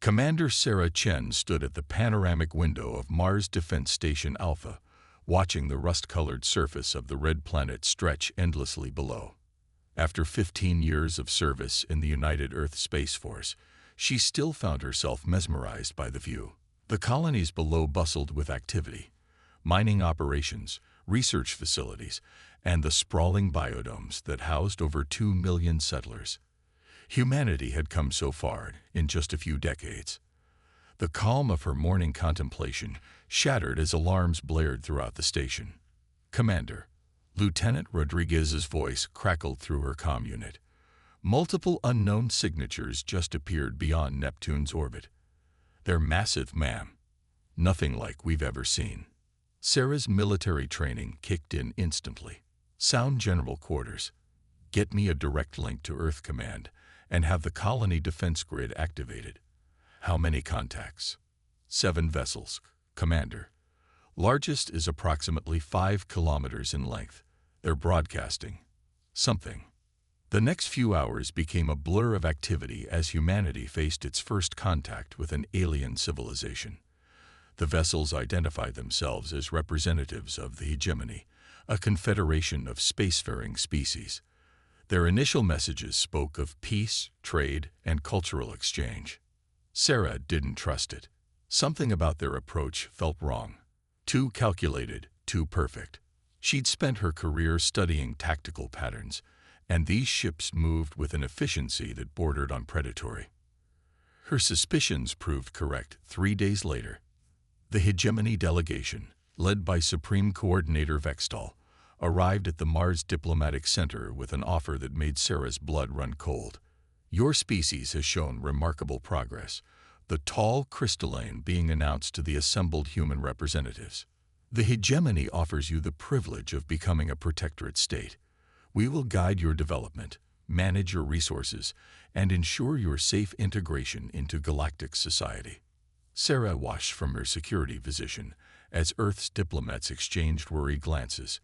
Commander Sarah Chen stood at the panoramic window of Mars Defense Station Alpha, watching the rust-colored surface of the red planet stretch endlessly below. After 15 years of service in the United Earth Space Force, she still found herself mesmerized by the view. The colonies below bustled with activity: mining operations, research facilities, and the sprawling biodomes that housed over 2 million settlers. Humanity had come so far in just a few decades. The calm of her morning contemplation shattered as alarms blared throughout the station. "Commander," Lieutenant Rodriguez's voice crackled through her comm unit. "Multiple unknown signatures just appeared beyond Neptune's orbit. They're massive, ma'am. Nothing like we've ever seen." Sarah's military training kicked in instantly. "Sound General Quarters. Get me a direct link to Earth Command and have the colony defense grid activated." "How many contacts?" 7 vessels, Commander. Largest is approximately 5 kilometers in length. They're broadcasting something. The next few hours became a blur of activity as humanity faced its first contact with an alien civilization. The vessels identified themselves as representatives of the hegemony, a confederation of spacefaring species. Their initial messages spoke of peace, trade, and cultural exchange. Sarah didn't trust it. Something about their approach felt wrong. Too calculated, too perfect. She'd spent her career studying tactical patterns, and these ships moved with an efficiency that bordered on predatory. Her suspicions proved correct 3 days later. The hegemony delegation, led by Supreme Coordinator Vextal, arrived at the Mars Diplomatic Center with an offer that made Sarah's blood run cold. "Your species has shown remarkable progress," the tall crystalline being announced to the assembled human representatives. "The hegemony offers you the privilege of becoming a protectorate state. We will guide your development, manage your resources, and ensure your safe integration into galactic society." Sarah watched from her security position as Earth's diplomats exchanged worried glances.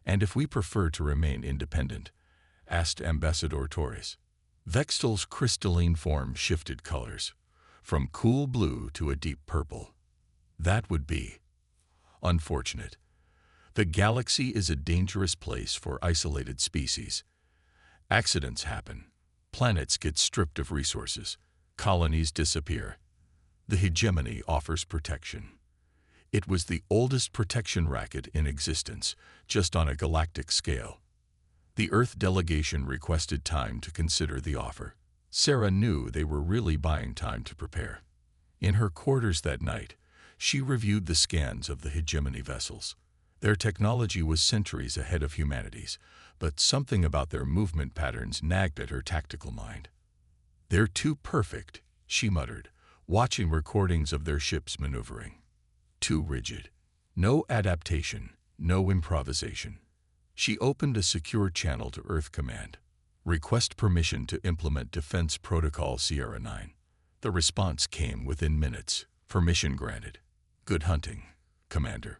"And if we prefer to remain independent?" asked Ambassador Torres. Vextal's crystalline form shifted colors, from cool blue to a deep purple. "That would be unfortunate. The galaxy is a dangerous place for isolated species. Accidents happen. Planets get stripped of resources. Colonies disappear. The hegemony offers protection." It was the oldest protection racket in existence, just on a galactic scale. The Earth delegation requested time to consider the offer. Sarah knew they were really buying time to prepare. In her quarters that night, she reviewed the scans of the hegemony vessels. Their technology was centuries ahead of humanity's, but something about their movement patterns nagged at her tactical mind. "They're too perfect," she muttered, watching recordings of their ships maneuvering. "Too rigid. No adaptation, no improvisation." She opened a secure channel to Earth Command. "Request permission to implement Defense Protocol Sierra 9. The response came within minutes. "Permission granted." "Good hunting, Commander."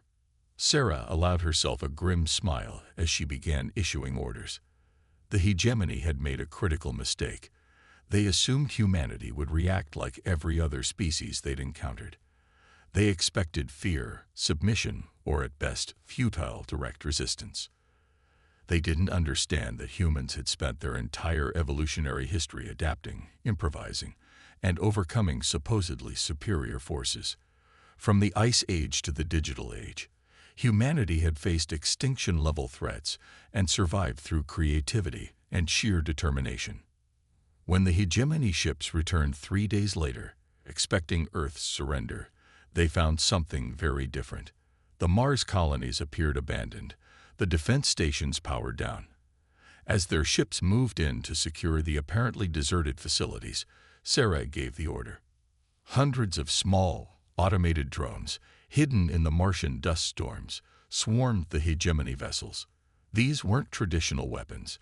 Sarah allowed herself a grim smile as she began issuing orders. The hegemony had made a critical mistake. They assumed humanity would react like every other species they'd encountered. They expected fear, submission, or at best, futile direct resistance. They didn't understand that humans had spent their entire evolutionary history adapting, improvising, and overcoming supposedly superior forces. From the Ice Age to the Digital Age, humanity had faced extinction-level threats and survived through creativity and sheer determination. When the hegemony ships returned 3 days later, expecting Earth's surrender, they found something very different. The Mars colonies appeared abandoned, the defense stations powered down. As their ships moved in to secure the apparently deserted facilities, Sarah gave the order. Hundreds of small, automated drones, hidden in the Martian dust storms, swarmed the hegemony vessels. These weren't traditional weapons.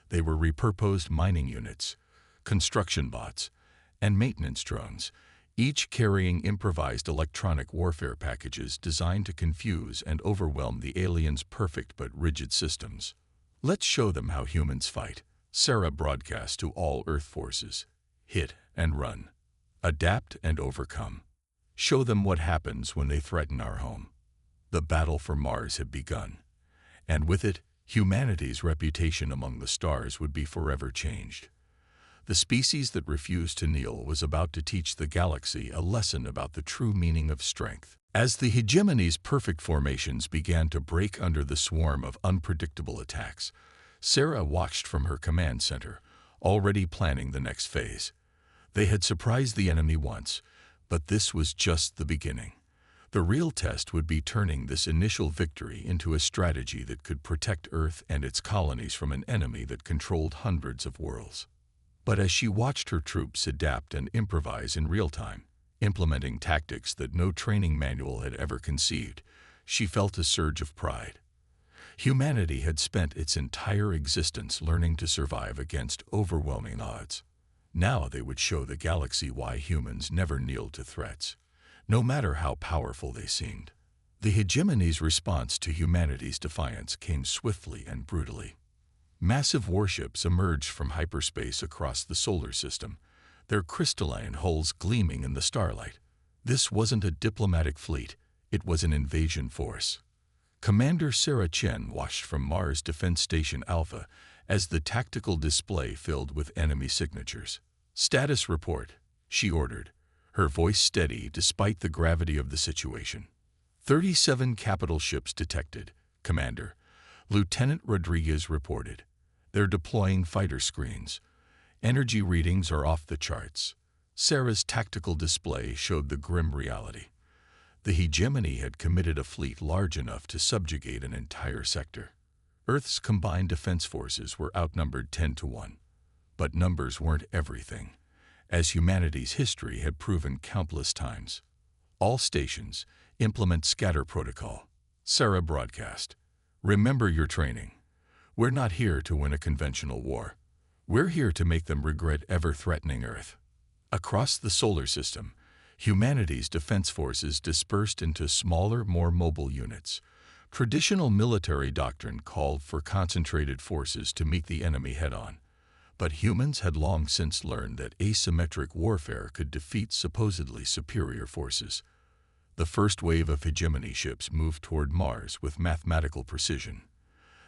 They were repurposed mining units, construction bots, and maintenance drones, each carrying improvised electronic warfare packages designed to confuse and overwhelm the aliens' perfect but rigid systems. "Let's show them how humans fight," Sarah broadcast to all Earth forces. "Hit and run." Adapt and overcome. Show them what happens when they threaten our home. The battle for Mars had begun, and with it, humanity's reputation among the stars would be forever changed. The species that refused to kneel was about to teach the galaxy a lesson about the true meaning of strength. As the hegemony's perfect formations began to break under the swarm of unpredictable attacks, Sarah watched from her command center, already planning the next phase. They had surprised the enemy once, but this was just the beginning. The real test would be turning this initial victory into a strategy that could protect Earth and its colonies from an enemy that controlled hundreds of worlds. But as she watched her troops adapt and improvise in real time, implementing tactics that no training manual had ever conceived, she felt a surge of pride. Humanity had spent its entire existence learning to survive against overwhelming odds. Now they would show the galaxy why humans never kneeled to threats, no matter how powerful they seemed. The hegemony's response to humanity's defiance came swiftly and brutally. Massive warships emerged from hyperspace across the solar system, their crystalline hulls gleaming in the starlight. This wasn't a diplomatic fleet, it was an invasion force. Commander Sarah Chen watched from Mars Defense Station Alpha as the tactical display filled with enemy signatures. "Status report," she ordered, her voice steady despite the gravity of the situation. 37 capital ships detected, Commander," Lieutenant Rodriguez reported. "They're deploying fighter screens. Energy readings are off the charts." Sarah's tactical display showed the grim reality. The hegemony had committed a fleet large enough to subjugate an entire sector. Earth's combined defense forces were outnumbered 10 to 1. But numbers weren't everything, as humanity's history had proven countless times. "All stations, implement scatter protocol," Sarah broadcast. "Remember your training. We're not here to win a conventional war. We're here to make them regret ever threatening Earth." Across the solar system, humanity's defense forces dispersed into smaller, more mobile units. Traditional military doctrine called for concentrated forces to meet the enemy head-on. But humans had long since learned that asymmetric warfare could defeat supposedly superior forces. The first wave of hegemony ships moved toward Mars with mathematical precision.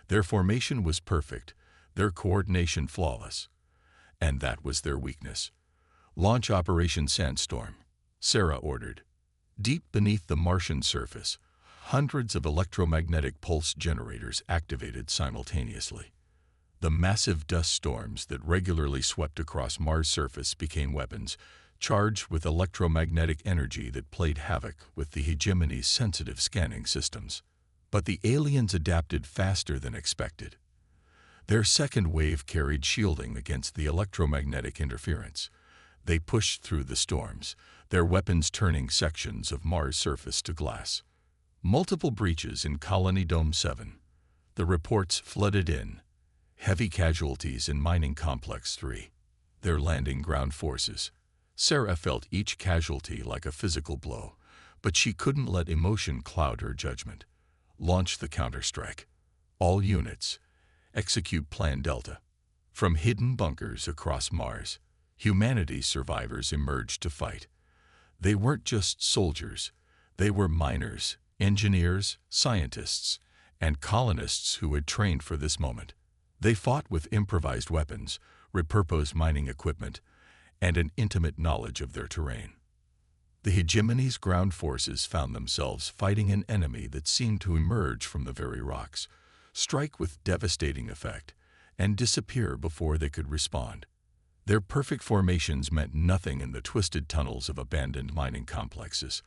Their formation was perfect, their coordination flawless. And that was their weakness. "Launch Operation Sandstorm," Sarah ordered. Deep beneath the Martian surface, hundreds of electromagnetic pulse generators activated simultaneously. The massive dust storms that regularly swept across Mars' surface became weapons, charged with electromagnetic energy that played havoc with the hegemony's sensitive scanning systems. But the aliens adapted faster than expected. Their second wave carried shielding against the electromagnetic interference. They pushed through the storms, their weapons turning sections of Mars' surface to glass. Multiple breaches in Colony Dome 7. The reports flooded in. Heavy casualties in Mining Complex 3. Their landing ground forces. Sarah felt each casualty like a physical blow, but she couldn't let emotion cloud her judgment. Launch the counterstrike. All units, execute Plan Delta. From hidden bunkers across Mars, humanity's survivors emerged to fight. They weren't just soldiers, they were miners, engineers, scientists, and colonists who had trained for this moment. They fought with improvised weapons, repurposed mining equipment, and an intimate knowledge of their terrain. The hegemony's ground forces found themselves fighting an enemy that seemed to emerge from the very rocks, strike with devastating effect, and disappear before they could respond. Their perfect formations meant nothing in the twisted tunnels of abandoned mining complexes.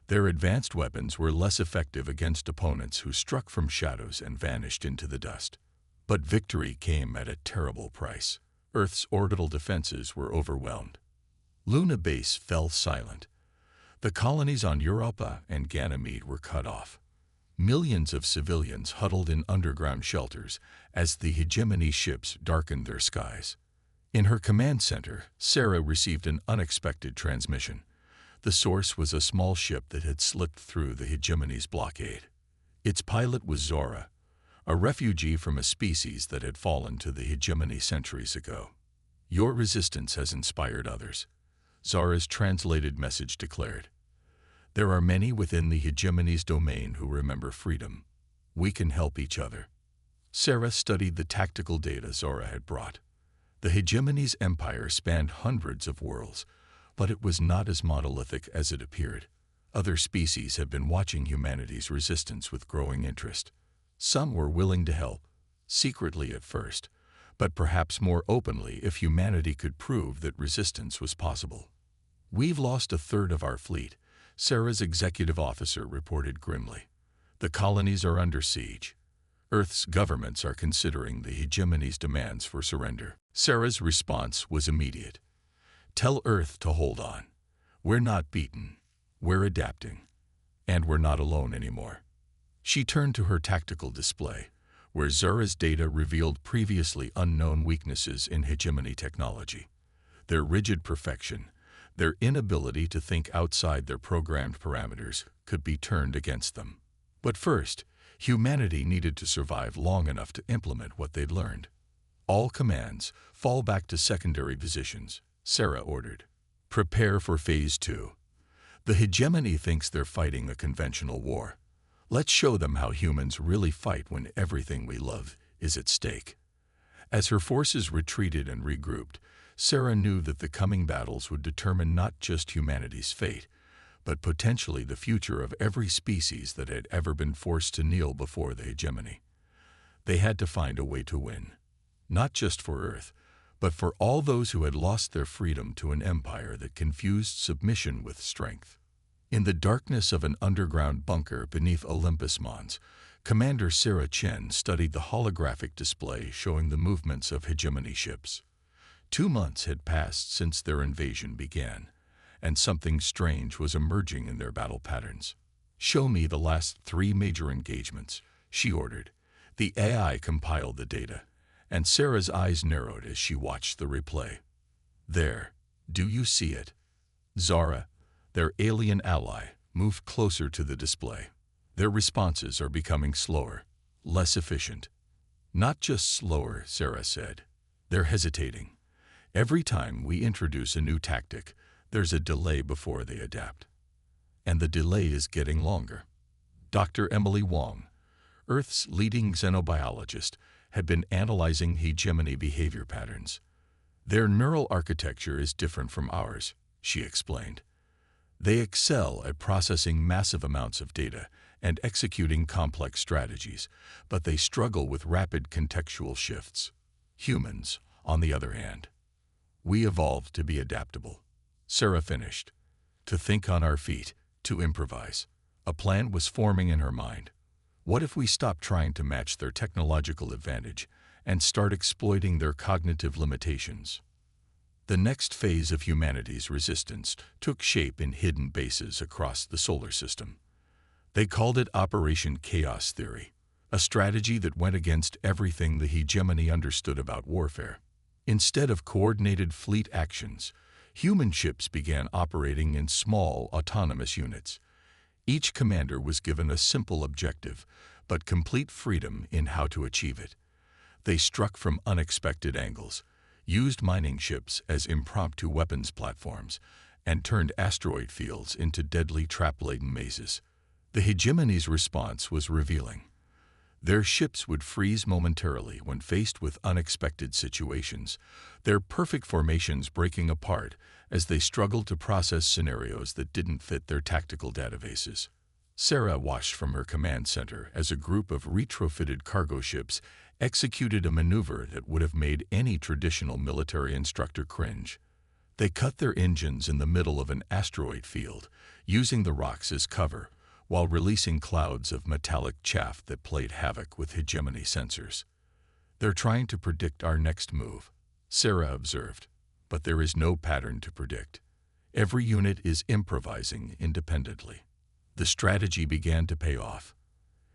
Their advanced weapons were less effective against opponents who struck from shadows and vanished into the dust. But victory came at a terrible price. Earth's orbital defenses were overwhelmed. Luna Base fell silent. The colonies on Europa and Ganymede were cut off. Millions of civilians huddled in underground shelters as the hegemony ships darkened their skies. In her command center, Sarah received an unexpected transmission. The source was a small ship that had slipped through the hegemony's blockade. Its pilot was Zora, a refugee from a species that had fallen to the hegemony centuries ago. "Your resistance has inspired others," Zara's translated message declared. There are many within the hegemony's domain who remember freedom. We can help each other. Sarah studied the tactical data Zara had brought. The hegemony's empire spanned hundreds of worlds, but it was not as monolithic as it appeared. Other species had been watching humanity's resistance with growing interest. Some were willing to help, secretly at first, but perhaps more openly if humanity could prove that resistance was possible. We've lost a third of our fleet, Sarah's executive officer reported grimly. The colonies are under siege. Earth's governments are considering the hegemony's demands for surrender. Sarah's response was immediate. Tell Earth to hold on. We're not beaten. We're adapting. And we're not alone anymore. She turned to her tactical display, where Zara's data revealed previously unknown weaknesses in hegemony technology. Their rigid perfection, their inability to think outside their programmed parameters, could be turned against them. But first, humanity needed to survive long enough to implement what they'd learned. All commands, fall back to secondary positions, Sarah ordered. Prepare for Phase 2. The hegemony thinks they're fighting a conventional war. Let's show them how humans really fight when everything we love is at stake. As her forces retreated and regrouped, Sarah knew that the coming battles would determine not just humanity's fate, but potentially the future of every species that had ever been forced to kneel before the hegemony. They had to find a way to win, not just for Earth, but for all those who had lost their freedom to an empire that confused submission with strength. In the darkness of an underground bunker beneath Olympus Mons, Commander Sarah Chen studied the holographic display showing the movements of hegemony ships. 2 months had passed since their invasion began, and something strange was emerging in their battle patterns. Show me the last 3 major engagements, she ordered. The AI compiled the data, and Sarah's eyes narrowed as she watched the replay. There, do you see it? Zara, their alien ally, moved closer to the display. Their responses are becoming slower, less efficient. Not just slower, Sarah said. They're hesitating. Every time we introduce a new tactic, there's a delay before they adapt. And the delay is getting longer. Dr. Emily Wong, Earth's leading xenobiologist, had been analyzing hegemony behavior patterns. Their neural architecture is different from ours, she explained. They excel at processing massive amounts of data and executing complex strategies, but they struggle with rapid contextual shifts. Humans, on the other hand, we evolved to be adaptable. Sarah finished. To think on our feet, to improvise. A plan was forming in her mind. What if we stop trying to match their technological advantage and start exploiting their cognitive limitations? The next phase of humanity's resistance took shape in hidden bases across the solar system. They called it Operation Chaos Theory, a strategy that went against everything the hegemony understood about warfare. Instead of coordinated fleet actions, human ships began operating in small, autonomous units. Each commander was given a simple objective, but complete freedom in how to achieve it. They struck from unexpected angles, used mining ships as impromptu weapons platforms, and turned asteroid fields into deadly trap-laden mazes. The hegemony's response was revealing. Their ships would freeze momentarily when faced with unexpected situations, their perfect formations breaking apart as they struggled to process scenarios that didn't fit their tactical databases. Sarah watched from her command center as a group of retrofitted cargo ships executed a maneuver that would have made any traditional military instructor cringe. They cut their engines in the middle of an asteroid field, using the rocks as cover, while releasing clouds of metallic chaff that played havoc with hegemony sensors. They're trying to predict our next move, Sarah observed, but there is no pattern to predict. Every unit is improvising independently. The strategy began to pay off.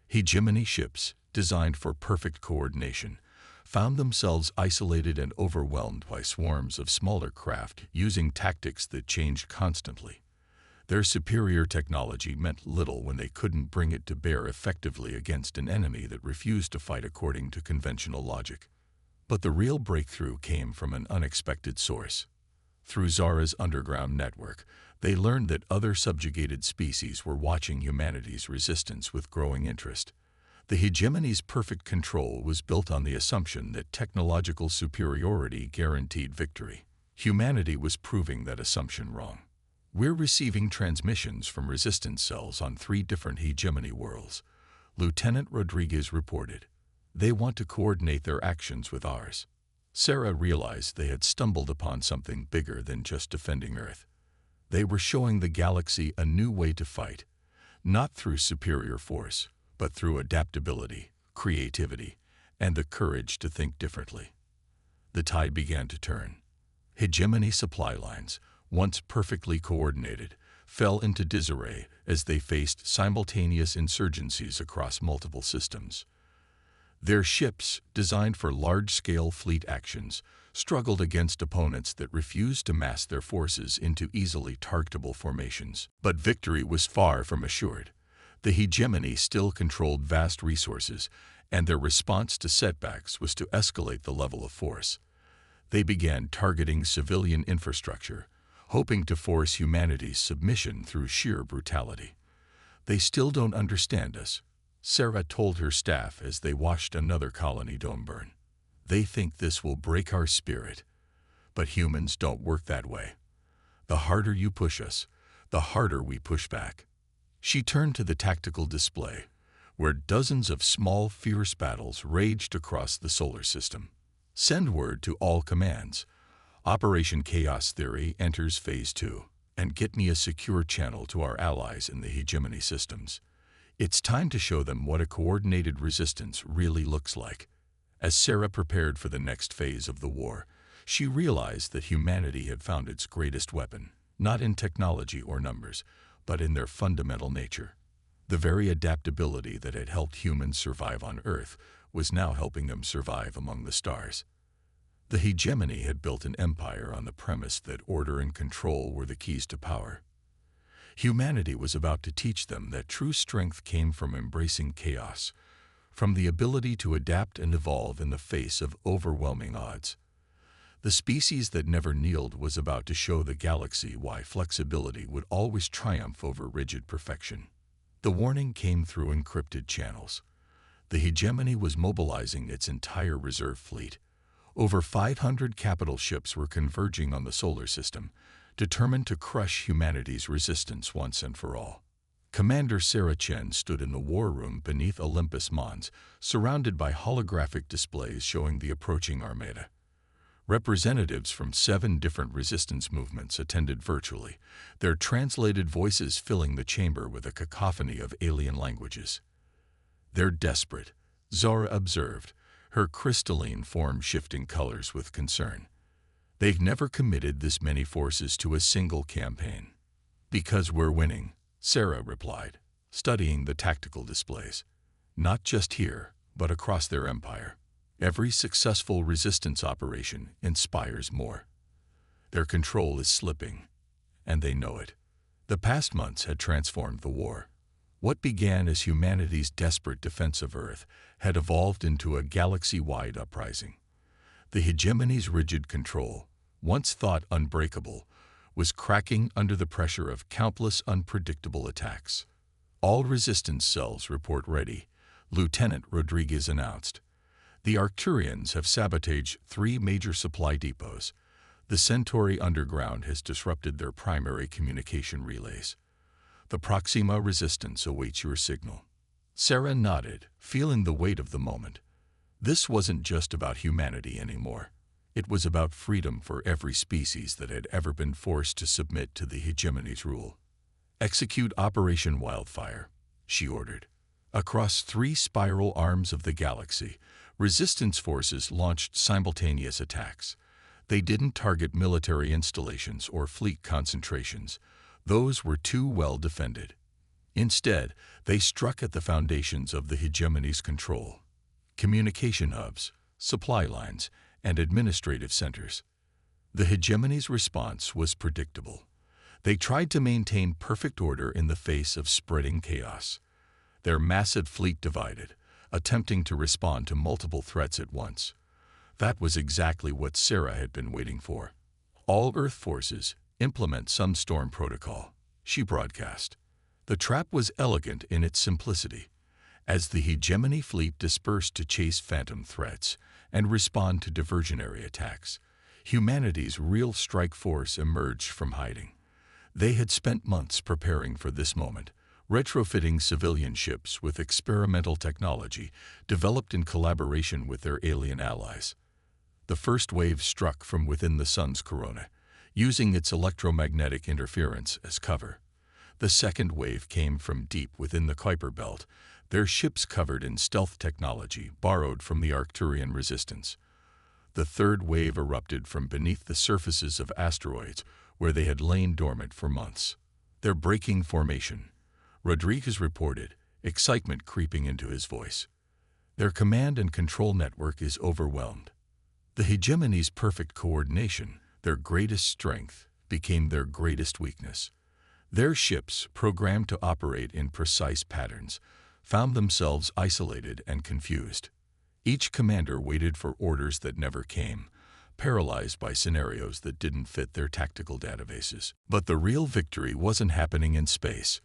Hegemony ships, designed for perfect coordination, found themselves isolated and overwhelmed by swarms of smaller craft using tactics that changed constantly. Their superior technology meant little when they couldn't bring it to bear effectively against an enemy that refused to fight according to conventional logic. But the real breakthrough came from an unexpected source. Through Zara's underground network, they learned that other subjugated species were watching humanity's resistance with growing interest. The hegemony's perfect control was built on the assumption that technological superiority guaranteed victory. Humanity was proving that assumption wrong. "We're receiving transmissions from resistance cells on 3 different hegemony worlds," Lieutenant Rodriguez reported. "They want to coordinate their actions with ours." Sarah realized they had stumbled upon something bigger than just defending Earth. They were showing the galaxy a new way to fight, not through superior force, but through adaptability, creativity, and the courage to think differently. The tide began to turn. Hegemony supply lines, once perfectly coordinated, fell into disarray as they faced simultaneous insurgencies across multiple systems. Their ships, designed for large-scale fleet actions, struggled against opponents that refused to mass their forces into easily targetable formations. But victory was far from assured. The hegemony still controlled vast resources, and their response to setbacks was to escalate the level of force. They began targeting civilian infrastructure, hoping to force humanity's submission through sheer brutality. "They still don't understand us," Sarah told her staff as they watched another colony dome burn. "They think this will break our spirit. But humans don't work that way. The harder you push us, the harder we push back." She turned to the tactical display, where dozens of small, fierce battles raged across the solar system. "Send word to all commands. Operation Chaos Theory enters Phase 2, and get me a secure channel to our allies in the hegemony systems. It's time to show them what a coordinated resistance really looks like." As Sarah prepared for the next phase of the war, she realized that humanity had found its greatest weapon, not in technology or numbers, but in their fundamental nature. The very adaptability that had helped humans survive on Earth was now helping them survive among the stars. The hegemony had built an empire on the premise that order and control were the keys to power. Humanity was about to teach them that true strength came from embracing chaos, from the ability to adapt and evolve in the face of overwhelming odds. The species that never kneeled was about to show the galaxy why flexibility would always triumph over rigid perfection. The warning came through encrypted channels. The hegemony was mobilizing its entire reserve fleet. Over 500 capital ships were converging on the solar system, determined to crush humanity's resistance once and for all. Commander Sarah Chen stood in the war room beneath Olympus Mons, surrounded by holographic displays showing the approaching armada. Representatives from 7 different resistance movements attended virtually, their translated voices filling the chamber with a cacophony of alien languages. "They're desperate," Zara observed, her crystalline form shifting colors with concern. "They've never committed this many forces to a single campaign." "Because we're winning," Sarah replied, studying the tactical displays. "Not just here, but across their empire. Every successful resistance operation inspires more. Their control is slipping, and they know it." The past months had transformed the war. What began as humanity's desperate defense of Earth had evolved into a galaxy-wide uprising. The hegemony's rigid control, once thought unbreakable, was cracking under the pressure of countless unpredictable attacks. "All resistance cells report ready," Lieutenant Rodriguez announced. "The Arcturians have sabotaged 3 major supply depots. The Centauri underground has disrupted their primary communication relays. The Proxima resistance awaits your signal." Sarah nodded, feeling the weight of the moment. This wasn't just about humanity anymore. It was about freedom for every species that had ever been forced to submit to the hegemony's rule. "Execute Operation Wildfire," she ordered. Across 3 spiral arms of the galaxy, resistance forces launched simultaneous attacks. They didn't target military installations or fleet concentrations. Those were too well defended. Instead, they struck at the foundations of the hegemony's control: communication hubs, supply lines, and administrative centers. The hegemony's response was predictable. They tried to maintain perfect order in the face of spreading chaos. Their massive fleet divided, attempting to respond to multiple threats at once. That was exactly what Sarah had been waiting for. All Earth forces implement some storm protocol, she broadcast. The trap was elegant in its simplicity. As the hegemony fleet dispersed to chase phantom threats and respond to diversionary attacks, humanity's real strike force emerged from hiding. They had spent months preparing for this moment, retrofitting civilian ships with experimental technology developed in collaboration with their alien allies. The first wave struck from within the sun's corona, using its electromagnetic interference as cover. The second wave came from deep within the Kuiper Belt, their ships covered in stealth technology borrowed from the Arcturian resistance. The third wave erupted from beneath the surfaces of asteroids where they had lain dormant for months. They're breaking formation, Rodriguez reported, excitement creeping into his voice. Their command and control network is overwhelmed. The hegemony's perfect coordination, their greatest strength, became their greatest weakness. Their ships, programmed to operate in precise patterns, found themselves isolated and confused. Each commander waited for orders that never came, paralyzed by scenarios that didn't fit their tactical databases. But the real victory wasn't happening in space.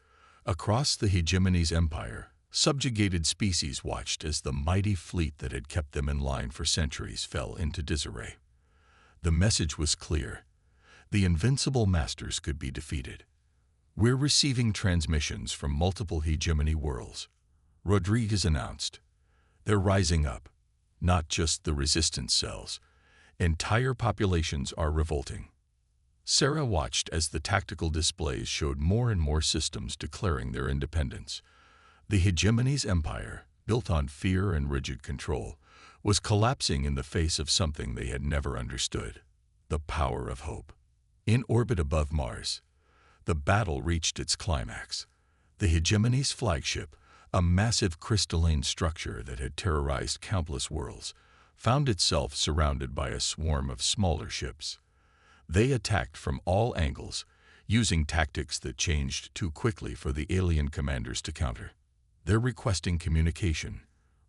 Across the hegemony's empire, subjugated species watched as the mighty fleet that had kept them in line for centuries fell into disarray. The message was clear. The invincible masters could be defeated. We're receiving transmissions from multiple hegemony worlds, Rodriguez announced. They're rising up, not just the resistance cells. Entire populations are revolting. Sarah watched as the tactical displays showed more and more systems declaring their independence. The hegemony's empire, built on fear and rigid control, was collapsing in the face of something they had never understood: the power of hope. In orbit above Mars, the battle reached its climax. The hegemony's flagship, a massive crystalline structure that had terrorized countless worlds, found itself surrounded by a swarm of smaller ships. They attacked from all angles, using tactics that changed too quickly for the alien commanders to counter. They're requesting communication,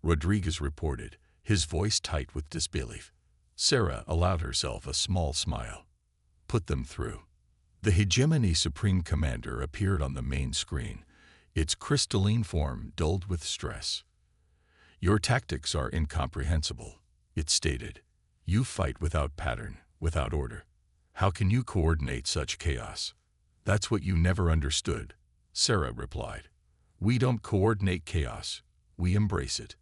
Rodriguez reported, his voice tight with disbelief. Sarah allowed herself a small smile. Put them through. The hegemony supreme commander appeared on the main screen, its crystalline form dulled with stress. Your tactics are incomprehensible, it stated. You fight without pattern, without order. How can you coordinate such chaos? That's what you never understood, Sarah replied. We don't coordinate chaos, we embrace it.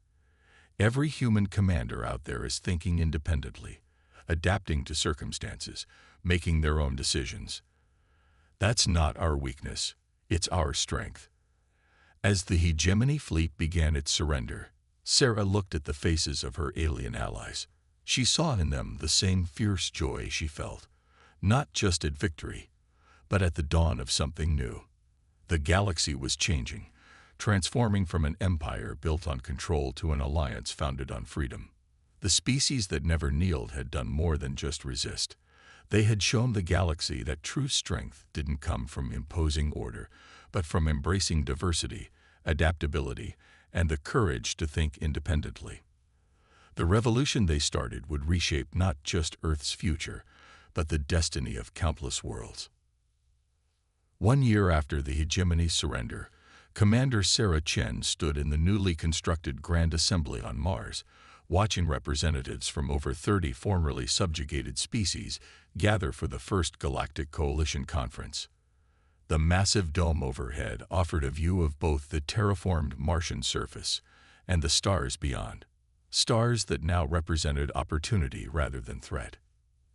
Every human commander out there is thinking independently, adapting to circumstances, making their own decisions. That's not our weakness, it's our strength. As the hegemony fleet began its surrender, Sarah looked at the faces of her alien allies. She saw in them the same fierce joy she felt, not just at victory, but at the dawn of something new. The galaxy was changing, transforming from an empire built on control to an alliance founded on freedom. The species that never kneeled had done more than just resist. They had shown the galaxy that true strength didn't come from imposing order, but from embracing diversity, adaptability, and the courage to think independently. The revolution they started would reshape not just Earth's future, but the destiny of countless worlds. 1 year after the hegemony's surrender, Commander Sarah Chen stood in the newly constructed Grand Assembly on Mars, watching representatives from over 30 formerly subjugated species gather for the first Galactic Coalition Conference. The massive dome overhead offered a view of both the terraformed Martian surface and the stars beyond, stars that now represented opportunity rather than threat.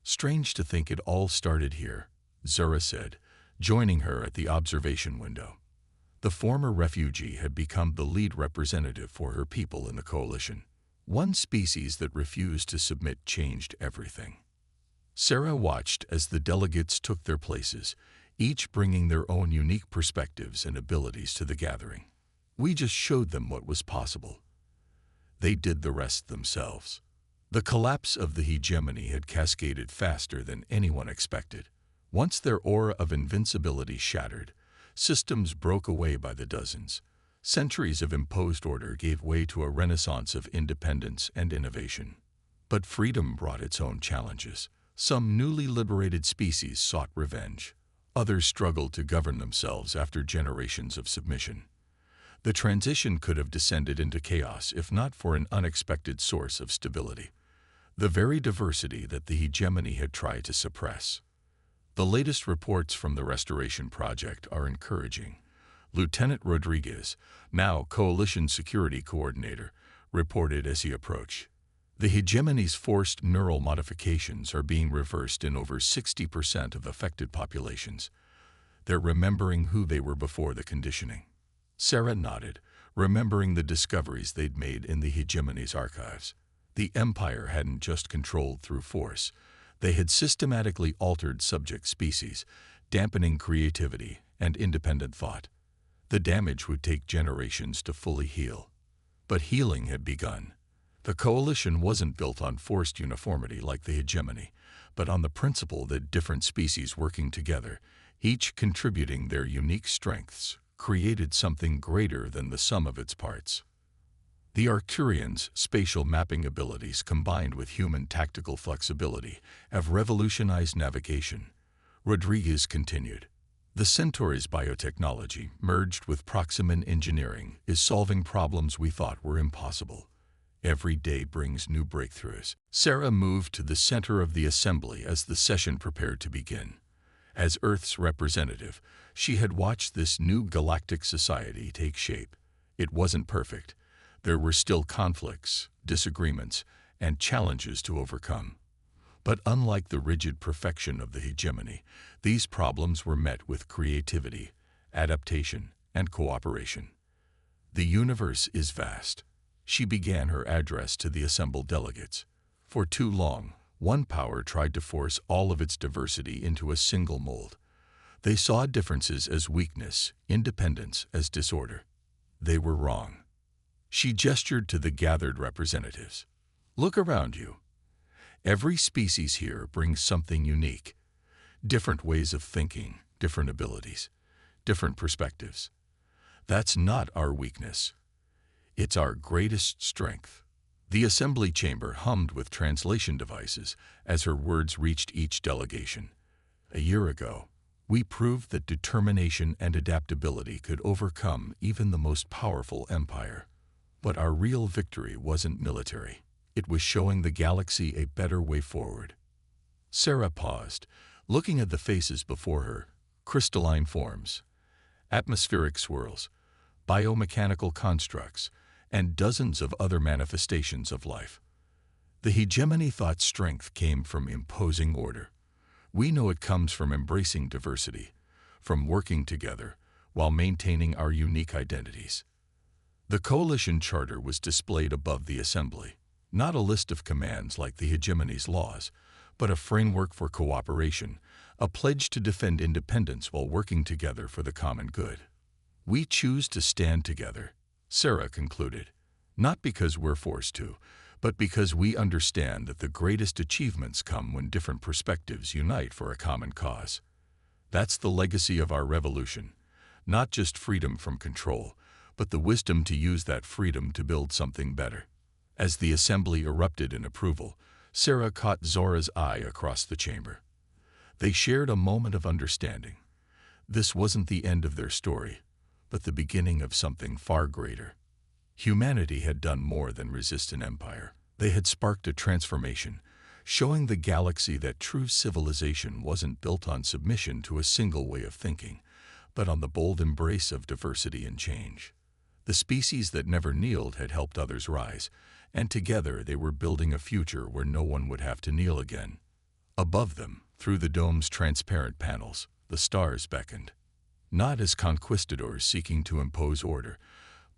Strange to think it all started here, Zura said, joining her at the observation window. The former refugee had become the lead representative for her people in the coalition. One species that refused to submit changed everything. Sarah watched as the delegates took their places, each bringing their own unique perspectives and abilities to the gathering. We just showed them what was possible. They did the rest themselves. The collapse of the hegemony had cascaded faster than anyone expected. Once their aura of invincibility shattered, systems broke away by the dozens. Centuries of imposed order gave way to a renaissance of independence and innovation. But freedom brought its own challenges. Some newly liberated species sought revenge. Others struggled to govern themselves after generations of submission. The transition could have descended into chaos if not for an unexpected source of stability: the very diversity that the hegemony had tried to suppress. The latest reports from the Restoration Project are encouraging. Lieutenant Rodriguez, now Coalition Security Coordinator, reported as he approached. The hegemony's forced neural modifications are being reversed in over 60% of affected populations. They're remembering who they were before the conditioning. Sarah nodded, remembering the discoveries they'd made in the hegemony's archives. The Empire hadn't just controlled through force. They had systematically altered subject species, dampening creativity and independent thought. The damage would take generations to fully heal. But healing had begun. The coalition wasn't built on forced uniformity like the hegemony, but on the principle that different species working together, each contributing their unique strengths, created something greater than the sum of its parts. The Arcturians' spatial mapping abilities combined with human tactical flexibility have revolutionized navigation. Rodriguez continued. The Centauri's biotechnology, merged with Proximan engineering, is solving problems we thought were impossible. Every day brings new breakthroughs. Sarah moved to the center of the assembly as the session prepared to begin. As Earth's representative, she had watched this new galactic society take shape. It wasn't perfect. There were still conflicts, disagreements, and challenges to overcome. But unlike the rigid perfection of the hegemony, these problems were met with creativity, adaptation, and cooperation. The universe is vast. She began her address to the assembled delegates. For too long, one power tried to force all of its diversity into a single mold. They saw differences as weakness, independence as disorder. They were wrong. She gestured to the gathered representatives. Look around you. Every species here brings something unique. Different ways of thinking, different abilities, different perspectives. That's not our weakness. It's our greatest strength. The assembly chamber hummed with translation devices as her words reached each delegation. A year ago, we proved that determination and adaptability could overcome even the most powerful empire. But our real victory wasn't military. It was showing the galaxy a better way forward. Sarah paused, looking at the faces before her: crystalline forms, atmospheric swirls, biomechanical constructs, and dozens of other manifestations of life. The hegemony thought strength came from imposing order. We know it comes from embracing diversity, from working together while maintaining our unique identities. The coalition charter was displayed above the assembly, not a list of commands like the hegemony's laws, but a framework for cooperation, a pledge to defend independence while working together for the common good. We choose to stand together, Sarah concluded, not because we're forced to, but because we understand that the greatest achievements come when different perspectives unite for a common cause. That's the legacy of our revolution, not just freedom from control, but the wisdom to use that freedom to build something better. As the assembly erupted in approval, Sarah caught Zora's eye across the chamber. They shared a moment of understanding. This wasn't the end of their story, but the beginning of something far greater. Humanity had done more than resist an empire. They had sparked a transformation, showing the galaxy that true civilization wasn't built on submission to a single way of thinking, but on the bold embrace of diversity and change. The species that never kneeled had helped others rise, and together they were building a future where no one would have to kneel again. Above them, through the dome's transparent panels, the stars beckoned. Not as conquistadors seeking to impose order,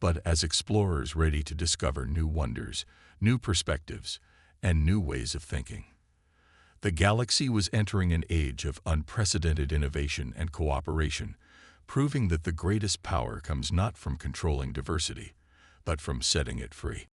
but as explorers ready to discover new wonders, new perspectives, and new ways of thinking. The galaxy was entering an age of unprecedented innovation and cooperation, proving that the greatest power comes not from controlling diversity, but from setting it free.